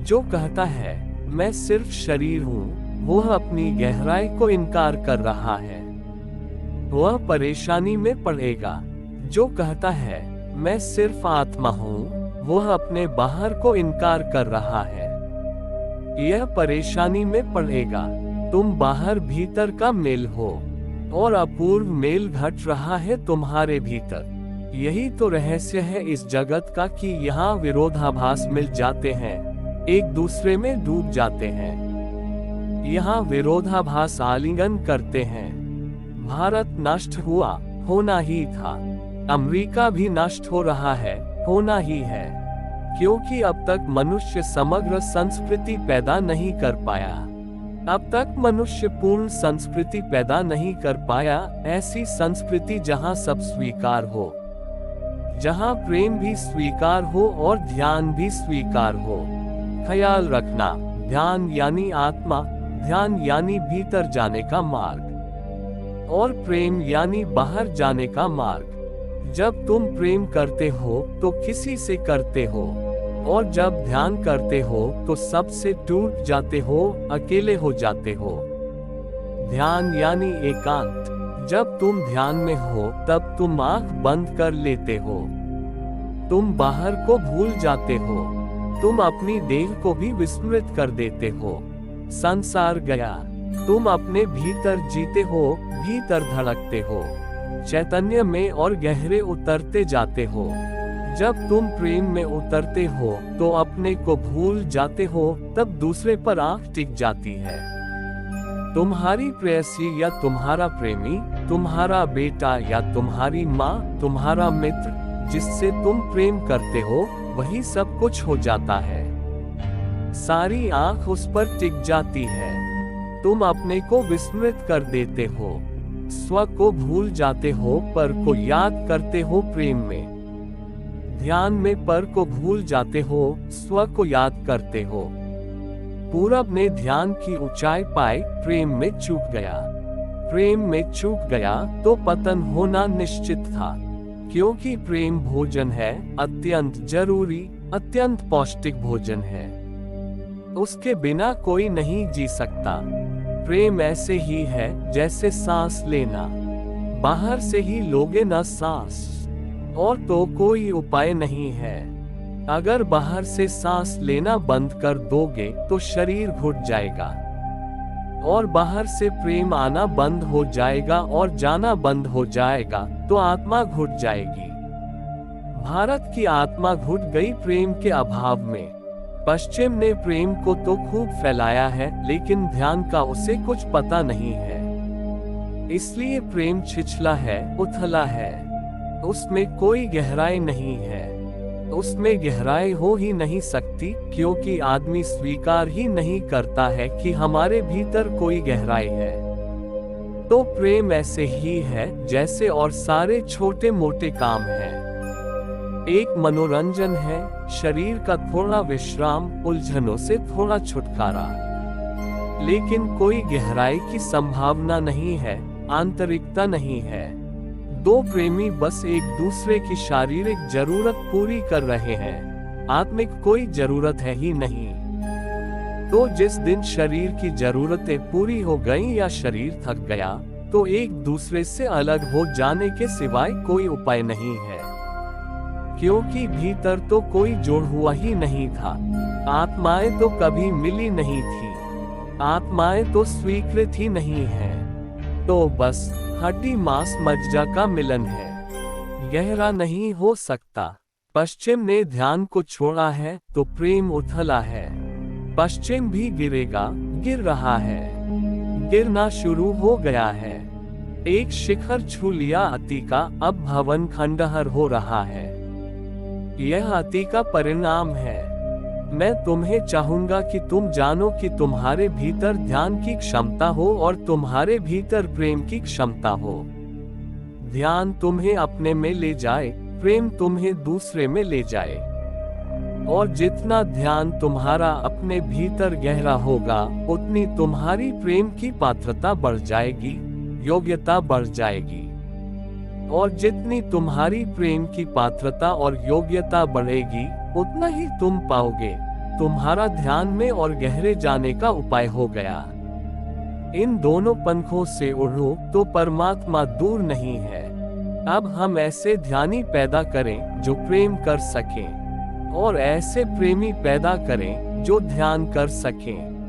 जो कहता है मैं सिर्फ शरीर हूँ, वह अपनी गहराई को इनकार कर रहा है। वह परेशानी में पड़ेगा। जो कहता है मैं सिर्फ आत्मा हूँ, वह अपने बाहर को इनकार कर रहा है। यह परेशानी में पड़ेगा। तुम बाहर भीतर का मेल हो, और अपूर्व मेल घट रहा है तुम्हारे भीतर। यही तो रहस्य है इस जगत का कि यहाँ विरोधाभास मिल जाते हैं, एक दूसरे में डूब जाते हैं। यहाँ विरोधाभास आलिंगन करते हैं। भारत नष्ट हुआ, होना ही था। अमेरिका भी नष्ट हो रहा है, होना ही है। क्योंकि अब तक मनुष्य समग्र संस्कृति पैदा नहीं कर पाया। अब तक मनुष्य पूर्ण संस्कृति पैदा नहीं कर पाया, ऐसी संस्कृति जहाँ सब स्वीकार हो, जहाँ प्रेम भी स्वीकार हो और ध्यान भी स्वीकार हो। ख्याल रखना, ध्यान यानी आत्मा, ध्यान यानी भीतर जाने का मार्ग, और प्रेम यानी बाहर जाने का मार्ग। जब तुम प्रेम करते हो तो किसी से करते हो, और जब ध्यान करते हो तो सबसे टूट जाते हो, अकेले हो जाते हो। ध्यान यानी एकांत। जब तुम ध्यान में हो तब तुम आंख बंद कर लेते हो। तुम बाहर को भूल जाते हो। तुम अपनी देह को भी विस्मृत कर देते हो। संसार गया। तुम अपने भीतर जीते हो, भीतर धड़कते हो, चैतन्य में और गहरे उतरते जाते हो। जब तुम प्रेम में उतरते हो तो अपने को भूल जाते हो, तब दूसरे पर आंख टिक जाती है। तुम्हारी प्रेयसी या तुम्हारा प्रेमी, तुम्हारा बेटा या तुम्हारी माँ, तुम्हारा मित्र, जिससे तुम प्रेम करते हो, वही सब कुछ हो जाता है। सारी आंख उस पर टिक जाती है। तुम अपने को विस्मृत कर देते हो, स्व को भूल जाते हो, पर को याद करते हो प्रेम में। ध्यान में पर को भूल जाते हो, स्व को याद करते हो। पूरब ने ध्यान की ऊंचाई पाई, प्रेम में चूक गया। प्रेम में चूक गया तो पतन होना निश्चित था। क्योंकि प्रेम भोजन है, अत्यंत जरूरी, अत्यंत पौष्टिक भोजन है। उसके बिना कोई नहीं जी सकता। प्रेम ऐसे ही है जैसे सांस लेना। बाहर से ही लोगे ना सांस, और तो कोई उपाय नहीं है। अगर बाहर से सांस लेना बंद कर दोगे तो शरीर घुट जाएगा, और बाहर से प्रेम आना बंद हो जाएगा और जाना बंद हो जाएगा तो आत्मा घुट जाएगी। भारत की आत्मा घुट गई प्रेम के अभाव में। पश्चिम ने प्रेम को तो खूब फैलाया है, लेकिन ध्यान का उसे कुछ पता नहीं है। इसलिए प्रेम छिछला है, उथला है। उसमें कोई गहराई नहीं है। उसमें गहराई हो ही नहीं सकती, क्योंकि आदमी स्वीकार ही नहीं करता है कि हमारे भीतर कोई गहराई है। तो प्रेम ऐसे ही है जैसे और सारे छोटे मोटे काम हैं। एक मनोरंजन है, शरीर का थोड़ा विश्राम, उलझनों से थोड़ा छुटकारा। लेकिन कोई गहराई की संभावना नहीं है, आंतरिकता नहीं है। दो प्रेमी बस एक दूसरे की शारीरिक जरूरत पूरी कर रहे हैं, आत्मिक कोई जरूरत है ही नहीं। तो जिस दिन शरीर की जरूरतें पूरी हो गईं या शरीर थक गया, तो एक दूसरे से अलग हो जाने के सिवाय कोई उपाय नहीं है। क्योंकि भीतर तो कोई जोड़ हुआ ही नहीं था। आत्माएं तो कभी मिली नहीं थी। आत्माएं तो स्वीकृत ही नहीं है। तो बस हड्डी मांस मज्जा का मिलन है, गहरा नहीं हो सकता। पश्चिम ने ध्यान को छोड़ा है तो प्रेम उथला है। पश्चिम भी गिरेगा, गिर रहा है, गिरना शुरू हो गया है। एक शिखर छू लिया अति का, अब भवन खंडहर हो रहा है। यह अति का परिणाम है। मैं तुम्हें चाहूंगा कि तुम जानो कि तुम्हारे भीतर ध्यान की क्षमता हो और तुम्हारे भीतर प्रेम की क्षमता हो। ध्यान तुम्हें अपने में ले जाए, प्रेम तुम्हें दूसरे में ले जाए। और जितना ध्यान तुम्हारा अपने भीतर गहरा होगा, उतनी तुम्हारी प्रेम की पात्रता बढ़ जाएगी, योग्यता बढ़ जाएगी। और जितनी तुम्हारी प्रेम की पात्रता और योग्यता बढ़ेगी, उतना ही तुम पाओगे। तुम्हारा ध्यान में और गहरे जाने का उपाय हो गया। इन दोनों पंखों से उड़ो तो परमात्मा दूर नहीं है। अब हम ऐसे ध्यानी पैदा करें जो प्रेम कर सकें, और ऐसे प्रेमी पैदा करें जो ध्यान कर सकें।